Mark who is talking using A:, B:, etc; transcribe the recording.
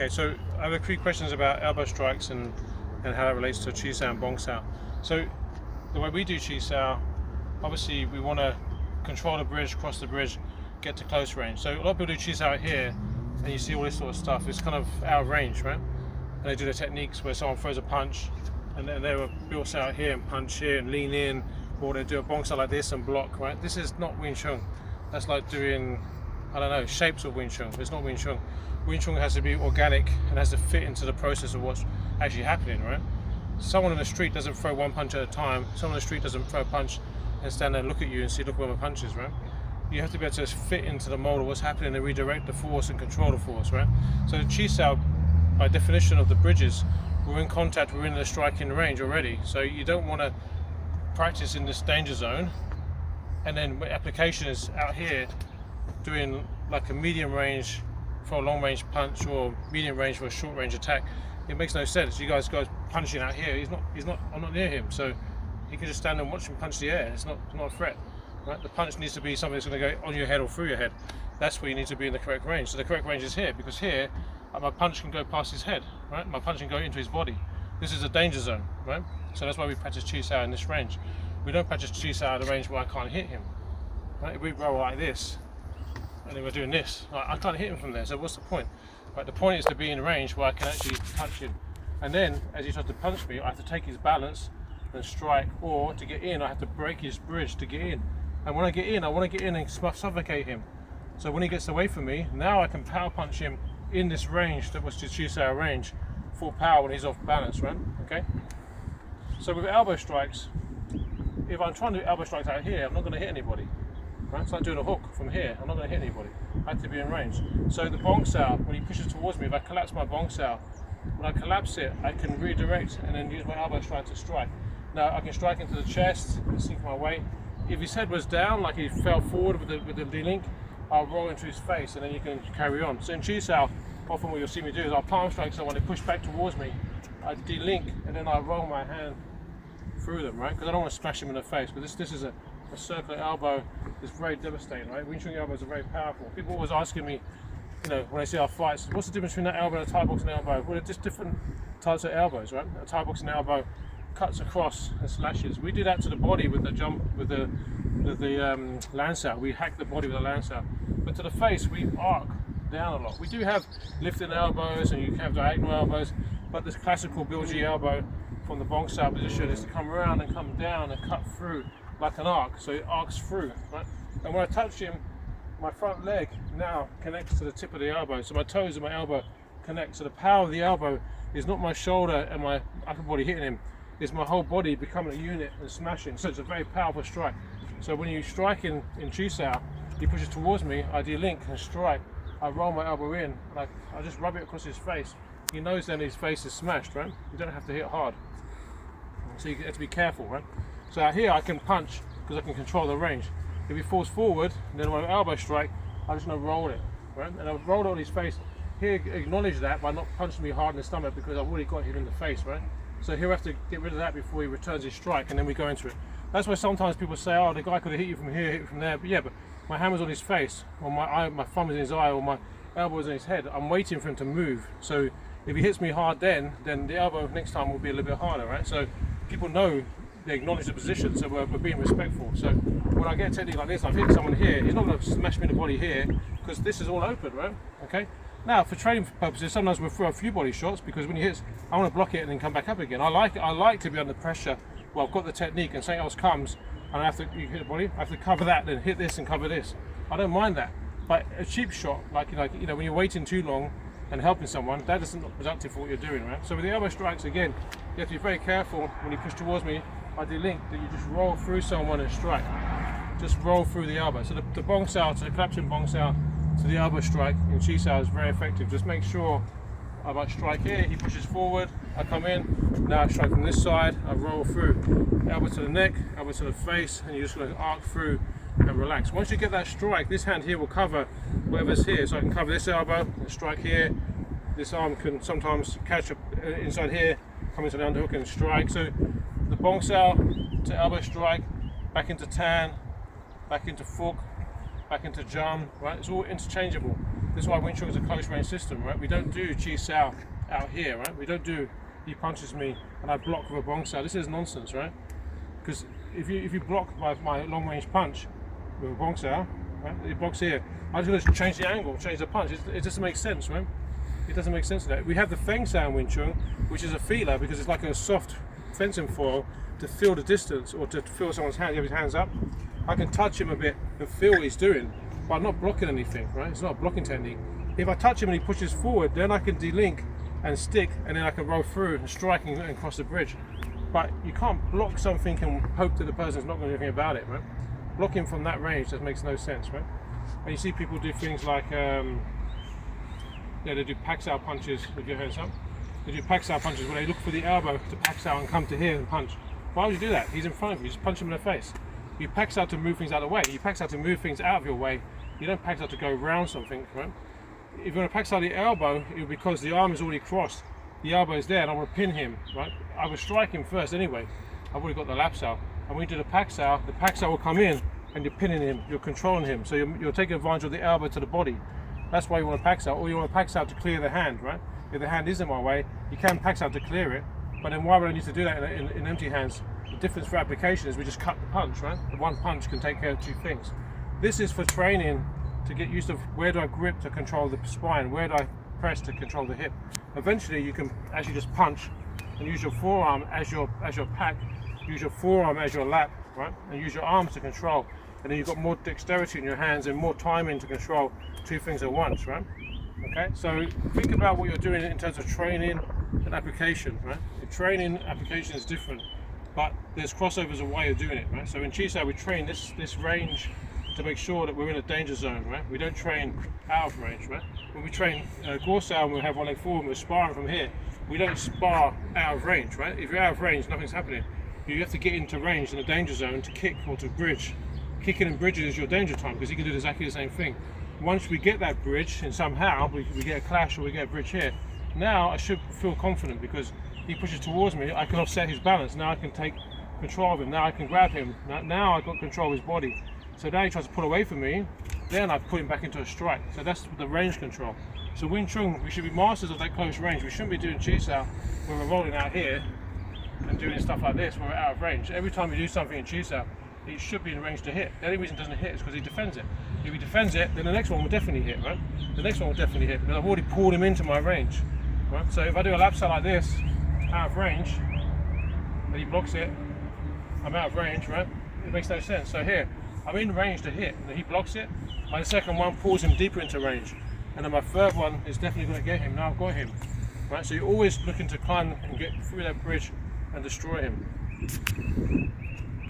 A: Okay, so I have a few questions about elbow strikes and how that relates to Chi Sao and Bong Sao. So the way we do Chi Sao, obviously we want to control the bridge, cross the bridge, get to close range. So a lot of people do Chi Sao here, and you see all this sort of stuff. It's kind of out of range, right? And they do the techniques where someone throws a punch, and then they will build out here and punch here and lean in, or they do a Bong Sao like this and block, right? This is not Wing Chun. That's like doing, I don't know, shapes of Wing Chun. It's not Wing Chun. Wing Chun has to be organic and has to fit into the process of what's actually happening, right? Someone on the street doesn't throw one punch at a time. Someone on the street doesn't throw a punch and stand there and look at you and see, look where my punch is, right? You have to be able to fit into the mold of what's happening and redirect the force and control the force, right? So the Chi Sao, by definition of the bridges, we're in contact, we're in the striking range already. So you don't want to practice in this danger zone, and then application is out here doing like a medium range for a long range punch or medium range for a short range attack. It makes no sense. You guys punching out here, I'm not near him, so you can just stand and watch him punch the air. It's not a threat, right? The punch needs to be something that's going to go on your head or through your head. That's where you need to be in the correct range. So the correct range is here, because here my punch can go past his head, right? My punch can go into his body. This is a danger zone, right? So that's why we practice Chi Sao in this range. We don't practice Chi Sao at a range where I can't hit him, right? If we roll like this, and then we're doing this, I can't hit him from there, so what's the point? Right, the point is to be in range where I can actually punch him. And then, as he tries to punch me, I have to take his balance and strike, or to get in, I have to break his bridge to get in. And when I get in, I want to get in and suffocate him. So when he gets away from me, now I can power punch him in this range that was the Chi Sao range, full power when he's off balance, right? Okay? So with elbow strikes, if I'm trying to do elbow strikes out here, I'm not going to hit anybody. Right? It's like doing a hook from here. I'm not going to hit anybody. I have to be in range. So the Bong Sao, when he pushes towards me, if I collapse my Bong Sao, when I collapse it, I can redirect and then use my elbow strike to strike. Now I can strike into the chest and sink my weight. If his head was down, like he fell forward with the D-link, I'll roll into his face and then you can carry on. So in Chi Sao, often what you'll see me do is I'll palm strike someone, they push back towards me, I D-link and then I roll my hand through them, right? Because I don't want to smash him in the face. But this is a circular elbow. It's very devastating, right? Wing Chun elbows are very powerful. People always asking me, you know, when they see our fights, what's the difference between that elbow and a Thai boxing elbow? Well, they're just different types of elbows, right? A Thai boxing elbow cuts across and slashes. We do that to the body with the jump, with the Lansao. We hack the body with a Lansao. But to the face, we arc down a lot. We do have lifting elbows and you can have diagonal elbows, but this classical bilge elbow from the Bong Sao position is to come around and come down and cut through like an arc, so it arcs through, right? And when I touch him, my front leg now connects to the tip of the elbow, so my toes and my elbow connect. So the power of the elbow is not my shoulder and my upper body hitting him, it's my whole body becoming a unit and smashing. So it's a very powerful strike. So when you strike in Chi Sao, he pushes towards me, I de-link and strike, I roll my elbow in, and I just rub it across his face. He knows then his face is smashed, right? You don't have to hit hard. So you have to be careful, right? So out here I can punch because I can control the range. If he falls forward, then when I elbow strike, I'm just going to roll it, right? And I've rolled it on his face. He'll acknowledge that by not punching me hard in the stomach because I've already got him in the face, right? So he'll have to get rid of that before he returns his strike, and then we go into it. That's why sometimes people say, oh, the guy could have hit you from here, hit you from there. But yeah, but my hammer's on his face, or my thumb is in his eye, or my elbow is in his head. I'm waiting for him to move. So if he hits me hard then the elbow next time will be a little bit harder, right? So people know, they acknowledge the position, so we're being respectful. So when I get a technique like this, I've hit someone here, he's not going to smash me in the body here, because this is all open, right? Okay. Now, for training purposes, sometimes we'll throw a few body shots, because when he hits, I want to block it and then come back up again. I like to be under pressure. Well, I've got the technique, and something else comes, and you hit the body, I have to cover that, then hit this and cover this. I don't mind that. But a cheap shot, like you know, when you're waiting too long and helping someone, that isn't productive for what you're doing, right? So with the elbow strikes, again, you have to be very careful when you push towards me. I de-link that you just roll through someone and strike. Just roll through the elbow. So the Bong Sao, to the collapsing Bong Sao, to the elbow strike in Chi Sao is very effective. Just make sure I might strike here, he pushes forward, I come in, now I strike from this side, I roll through. Elbow to the neck, elbow to the face, and you're just going to arc through and relax. Once you get that strike, this hand here will cover whatever's here. So I can cover this elbow, and strike here. This arm can sometimes catch up inside here, come into the underhook and strike. So the Bong Sao to elbow strike, back into tan, back into fork, back into jump, right? It's all interchangeable. This is why Wing Chun is a close range system, right? We don't do Chi Sao out here, right? We don't do, he punches me and I block with a Bong Sao. This is nonsense, right? Because if you block my long range punch with a Bong Sao, right? It blocks here. I'm just going to change the angle, change the punch. It doesn't make sense, right? It doesn't make sense to that. We have the Feng Sao in Wing Chun, which is a feeler because it's like a soft fencing foil to feel the distance or to feel someone's hand. You have his hands up. I can touch him a bit and feel what he's doing, but I'm not blocking anything, right? It's not a blocking technique. If I touch him and he pushes forward, then I can delink and stick, and then I can roll through and strike and cross the bridge. But you can't block something and hope that the person's not going to do anything about it, right? Blocking from that range just makes no sense, right? And you see people do things like, they do Pak Sao punches with your hands up. They do Pak Sao punches where they look for the elbow to Pak Sao and come to here and punch. Why would you do that? He's in front of you, just punch him in the face. You Pak Sao to move things out of the way. You Pak Sao to move things out of your way. You don't Pak Sao to go around something, right? If you want to Pak Sao the elbow, it will be because the arm is already crossed. The elbow is there and I want to pin him, right? I would strike him first anyway. I've already got the lap Sao. And when you do the Pak Sao will come in and you're pinning him, you're controlling him. So you're taking advantage of the elbow to the body. That's why you want to Pak Sao, or you want to Pak Sao to clear the hand, right? If the hand is in my way, you can Pak Sao to clear it, but then why would I need to do that in empty hands? The difference for application is we just cut the punch, right? The one punch can take care of two things. This is for training to get used to where do I grip to control the spine, where do I press to control the hip. Eventually you can actually just punch and use your forearm as your pack, use your forearm as your lap, right? And use your arms to control. And then you've got more dexterity in your hands and more timing to control two things at once, right? Okay, so think about what you're doing in terms of training and application, right? The training application is different, but there's crossovers of way of doing it, right? So in Chi Sao we train this range to make sure that we're in a danger zone, right? We don't train out of range, right? When we train Guo Sao and we have one leg forward and we're sparring from here, we don't spar out of range, right? If you're out of range, nothing's happening. You have to get into range in a danger zone to kick or to bridge. Kicking and bridging is your danger time because he can do exactly the same thing. Once we get that bridge and somehow we get a clash or we get a bridge here, now I should feel confident because he pushes towards me, I can offset his balance. Now I can take control of him, now I can grab him, now I've got control of his body. So now he tries to pull away from me, then I put him back into a strike. So that's the range control. So Wing Chun, we should be masters of that close range. We shouldn't be doing Chi Sao where we're rolling out here and doing stuff like this where we're out of range. Every time you do something in Chi Sao, it should be in range to hit. The only reason it doesn't hit is because he defends it. If he defends it, then the next one will definitely hit, right? The next one will definitely hit because I've already pulled him into my range, right? So if I do a lap Sao like this, out of range, and he blocks it, I'm out of range, right? It makes no sense. So here, I'm in range to hit, and he blocks it. My second one pulls him deeper into range, and then my third one is definitely going to get him. Now I've got him, right? So you're always looking to climb and get through that bridge and destroy him.